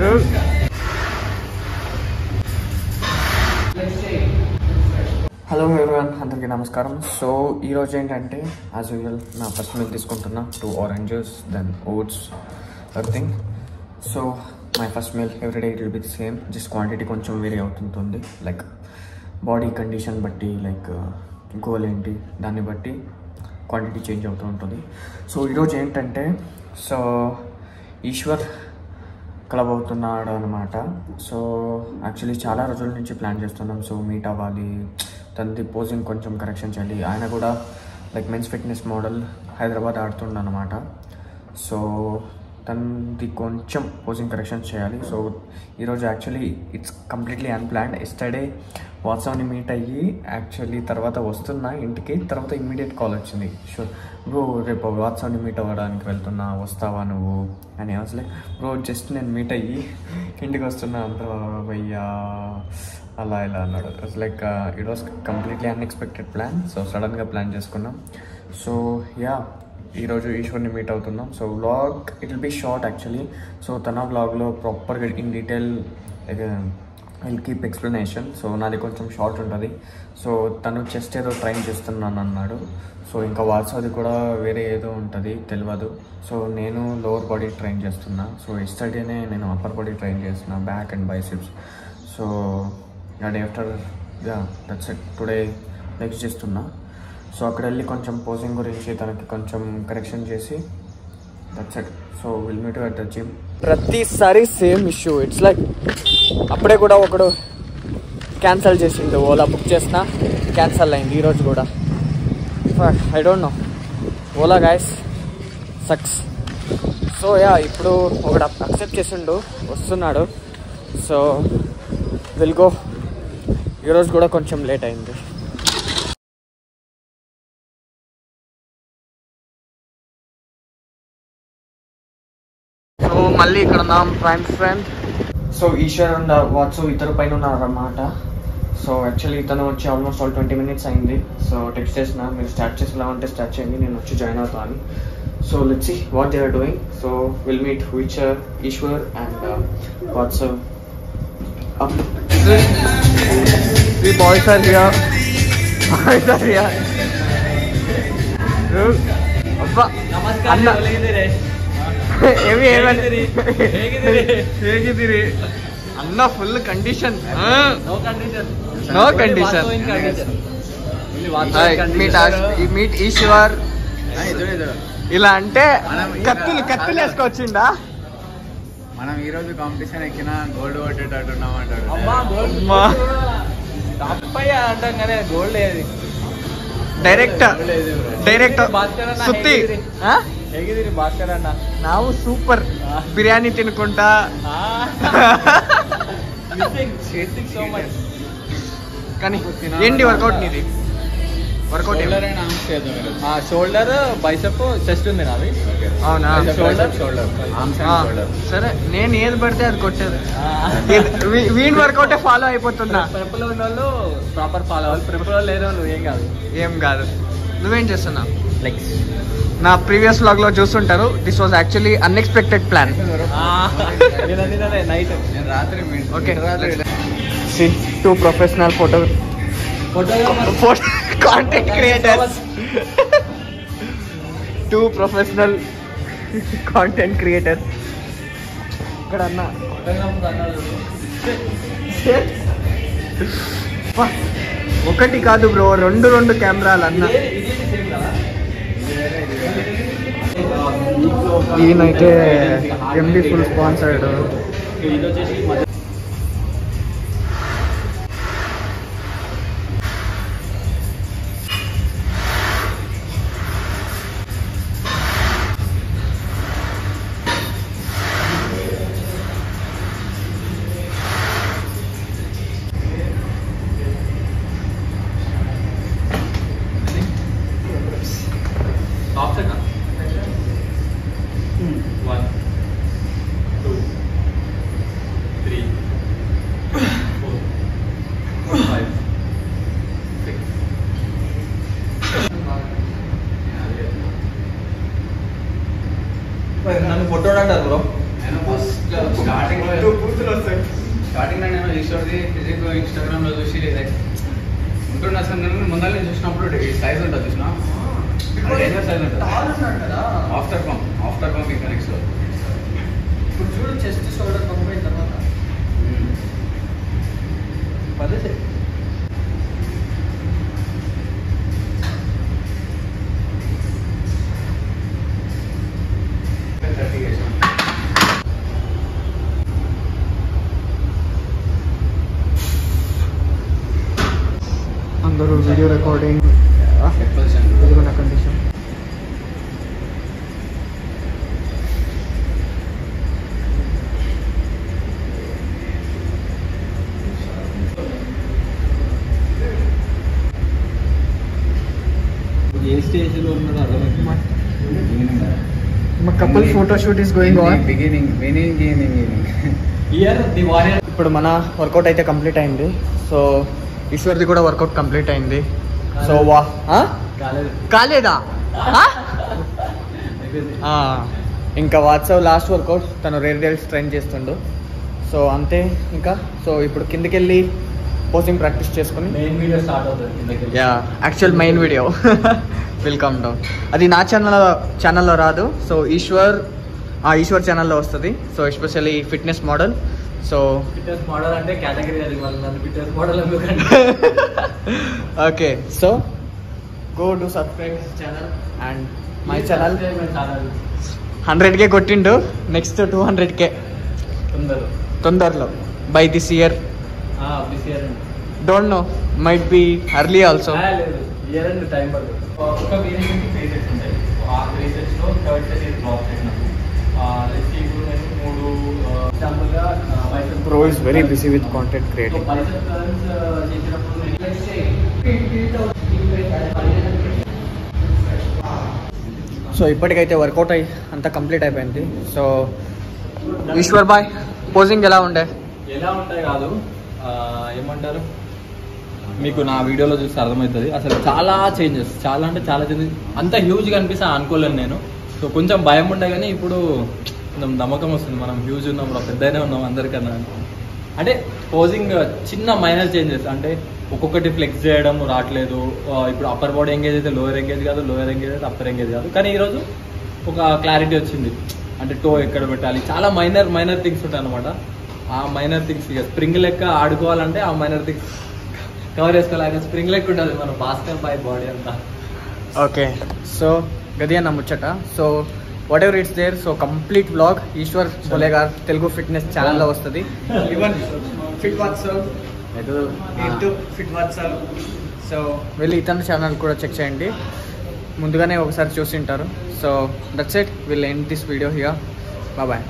Hello everyone, అందరికీ నమస్కారం. So ఈరోజు ఏంటంటే యాజ్ యూజువల్ నా ఫస్ట్ మీల్ తీసుకుంటున్నా 2 oranges, then oats, everything. So my first meal everyday it will be same, just quantity కొంచెం vary అవుతుంటుంది. లైక్ బాడీ కండిషన్ బట్టి, లైక్ గోల్ ఏంటి దాన్ని బట్టి క్వాంటిటీ చేంజ్ అవుతూ ఉంటుంది. సో ఈరోజు ఏంటంటే ఈశ్వర్ క్లబ్ అవుతున్నాడు అనమాట. సో యాక్చువల్లీ చాలా రోజుల నుంచి ప్లాన్ చేస్తున్నాం. సో మీట్ అవ్వాలి, తనది పోజింగ్ కొంచెం కరెక్షన్ చేయాలి. ఆయన కూడా like men's fitness model Hyderabad ఆడుతుండ అనమాట. సో తనది కొంచెం పోజింగ్ కరెక్షన్ చేయాలి. సో ఈరోజు actually it's completely unplanned. Yesterday వాట్సాప్ని మీట్ అయ్యి యాక్చువల్లీ తర్వాత వస్తున్నా ఇంటికి, తర్వాత ఇమ్మీడియట్ కాల్ వచ్చింది. షూర్ బ్రో రేపు వాట్సాప్ని మీట్ అవ్వడానికి వెళ్తున్నా, వస్తావా నువ్వు అని. అసలే బ్రో జస్ట్ నేను మీట్ అయ్యి ఇంటికి వస్తున్నా అంత భయ్యా అలా ఇలా అన్నాడు. Like it was completely unexpected plan. So సడన్గా ప్లాన్ చేసుకున్నాం. సో యా ఈరోజు ఈశ్వర్ని మీట్ అవుతున్నాం. So vlog it will be short actually. So తన వ్లాగ్లో ప్రాపర్గా in detail will keep explanation. So నాది కొంచెం షార్ట్ ఉంటుంది. సో తను చెస్ట్ ఏదో ట్రైన్ చేస్తున్నాను అన్నాడు. సో ఇంకా వాట్సాప్ది కూడా వేరే ఏదో ఉంటుంది తెలియదు. సో నేను లోవర్ బాడీ ట్రైన్ చేస్తున్నా. సో ఎస్టర్డేనే నేను అప్పర్ బాడీ ట్రైన్ చేస్తున్నా, back and biceps. So day after that's it. Today legs చేస్తున్నా. సో అక్కడ వెళ్ళి కొంచెం పోజింగ్ గురించి తనకి కొంచెం కరెక్షన్ చేసి that's it. So will meet at the gym. ప్రతిసారి సేమ్ ఇష్యూ. ఇట్స్ లైక్ అప్పుడే కూడా ఒకడు క్యాన్సిల్ చేసిండు. ఓలా బుక్ చేసిన క్యాన్సిల్ అయింది ఈరోజు కూడా. I don't know, Ola guys sucks. So yeah ఇప్పుడు ఒకడు అక్సెప్ట్ చేసిండు, వస్తున్నాడు. So will go. ఈరోజు కూడా కొంచెం లేట్ అయింది. సో మళ్ళీ ఇక్కడ ఉన్నాం prime friend. So Eshwar and WhatsApp ఇద్దరు పైన ఉన్నారన్నమాట. సో యాక్చువల్లీ ఇతను వచ్చి ఆల్మోస్ట్ 20 minutes అయింది. సో టెక్స్ట్ చేసిన, మీరు స్టార్ట్ చేసేలా ఉంటే స్టార్ట్ చేయండి, నేను వచ్చి జాయిన్ అవుతా అని. So let's see what they are doing. So will meet Eshwar and WhatsApp. The boys are here. ಅಬ್ಬಾ ಹೇಗಿದ್ದೀರಿ ಅನ್ನ? Full condition. No condition. Meet Eshwar. ఇలా అంటే కత్తులు వేసుకొచ్చిండా? మనం ఈ రోజు కాంపిటీషన్ ఎక్కిన గోల్డ్ కొట్టేటట్టు ఉన్నామంటాడు. అంటాం కానీ గోల్డ్ ఏది డైరెక్ట్ సుత్తి ಹೇಗಿದ್ದೀರಿ ಭಾಸ್ಕರ್ ಅಣ್ಣ? ನಾವು ಸೂಪರ್ ಬಿರಿಯಾನಿ ತಿನ್ಕೊಂತ. కానీ ఏంటి వర్కౌట్ నీది? వర్కౌట్ షోల్డర్, బైసెప్, చెస్ట్ ఉంది నాది. అవునా? షోల్డర్. సరే నేను ఏది పడితే అది కొట్టేది. వీన్ వర్కౌటే ఫాలో అయిపోతున్నా. ప్రెప్లో ఉన్న వాళ్ళు ప్రాపర్ ఫాలో అవ్వాలి. ప్రెప్లో లేని వాళ్ళు ఏం కాదు. నువ్వేం చేస్తున్నా? లెగ్స్. నా ప్రీవియస్ వ్లాగ్ లో చూస్తుంటారు. This was actually unexpected plan. Night రాత్రి. Okay, two professional content creators. Two professional content creators ఇక్కడ అన్న. ఒకటి కాదు బ్రో, రెండు కెమెరాలు అన్న. ఈయనైతే ఎండి full sponsored. One, two, three, starting నేను ఈశ్వర్ది ఫిజిక్ ఇన్స్టాగ్రామ్లో చూసి ఉంటుండే అసలు నేను ముందర నేను చూసినప్పుడు సైజ్ ఉంటుంది చూసిన సైజ్ ఉంటుంది ఆఫ్టర్ కామ్ మెకానిక్స్ ఇప్పుడు చూడు చెస్ట్ షోల్డర్ కంప్లీట్ తర్వాత పదే అందరూ వీడియో రికార్డింగ్ నా కండిషన్ ఏ స్టేజ్లో ఉన్నాడో అర్థమైంది. మా couple photoshoot is going on. ఇప్పుడు మన వర్కౌట్ అయితే కంప్లీట్ అయింది. సో ఈశ్వర్ది కూడా వర్కౌట్ కంప్లీట్ అయింది. సో వా కాలేదా ఇంకా వాట్సాప్ లాస్ట్ వర్కౌట్ తను రేడియల్స్ ట్రైన్ చేస్తుండు. సో అంతే ఇంకా. సో ఇప్పుడు కిందకి వెళ్ళి పోజింగ్ ప్రాక్టీస్ చేసుకుని మెయిన్ వీడియో స్టార్ట్ అవుతుంది. Yeah actual main video welcome down. అది నా ఛానల్లో రాదు. సో ఈశ్వర్ ఛానల్లో వస్తుంది. So especially fitness model. So fitness model అంటే కేటగిరీ అది, వాళ్ళు నన్ను ఫిట్నెస్ మోడల్ ఎందుకంటే okay. So go to subscribe channel and my channel 100K కొట్టిండు. నెక్స్ట్ 200K తొందరలో by this year. Don't know, might be early also. Year and time పడుతుంది. ఒక వేరియేషన్కి 3 sets ఉంటాయి. ఆ 3 సెట్స్లో థర్డ్ సెట్ ఇది బ్లాక్ చేసినాము. ఇప్పుడు నేను 3 ఎగ్జాంపుల్గా Bro is very busy with content creating. So ఇప్పటికైతే వర్కౌట్ అయ్యి అంతా కంప్లీట్ అయిపోయింది. సో ఈశ్వర్ బాయ్ పోజింగ్ ఎలా ఉంటాయి కాదు ఏమంటారు, మీకు నా వీడియోలో చూస్తే అర్థమవుతుంది. అసలు చాలా చేంజెస్, చాలా అంటే చాలా చేంజెస్. అంత హ్యూజ్గా అనిపిస్తా అనుకోలేను నేను. సో కొంచెం భయం ఉండే కానీ ఇప్పుడు కొంచెం నమ్మకం వస్తుంది. మనం హ్యూజ్ ఉన్నాం, పెద్దనే ఉన్నాం అందరికన్నా. అంటే పోజింగ్ చిన్న మైనర్ చేంజెస్, అంటే ఒక్కొక్కటి ఫ్లెక్స్ చేయడం రావట్లేదు. ఇప్పుడు అప్పర్ బాడీ ఎంగేజ్ అయితే లోయర్ ఎంగేజ్ కాదు, లోయర్ ఎంగేజ్ అయితే అప్పర్ ఎంగేజ్ కాదు. కానీ ఈరోజు ఒక క్లారిటీ వచ్చింది. అంటే టో ఎక్కడ పెట్టాలి, చాలా మైనర్ థింగ్స్ ఉంటాయి అనమాట. ఆ మైనర్ థింగ్స్ ఇక స్ప్రింగ్ లెక్క ఆడుకోవాలంటే ఆ మైనర్ థింగ్స్ కవర్ చేసుకోవాలి. స్ప్రింగ్ లెక్క ఉంటుంది మన బాస్కెట్ బాయ్ బాడీ అంతా. ఓకే. సో గది అన్న ముచ్చట. So whatever it's there. So complete blog Ishwar Bole గారు తెలుగు ఫిట్నెస్ ఛానల్లో వస్తుంది. Even fit WhatsApp fit WhatsApp. So వెళ్ళి ఇతని ఛానల్ కూడా చెక్ చేయండి. ముందుగానే ఒకసారి చూసి ఉంటారు. So that's it. Will end this video here. Bye.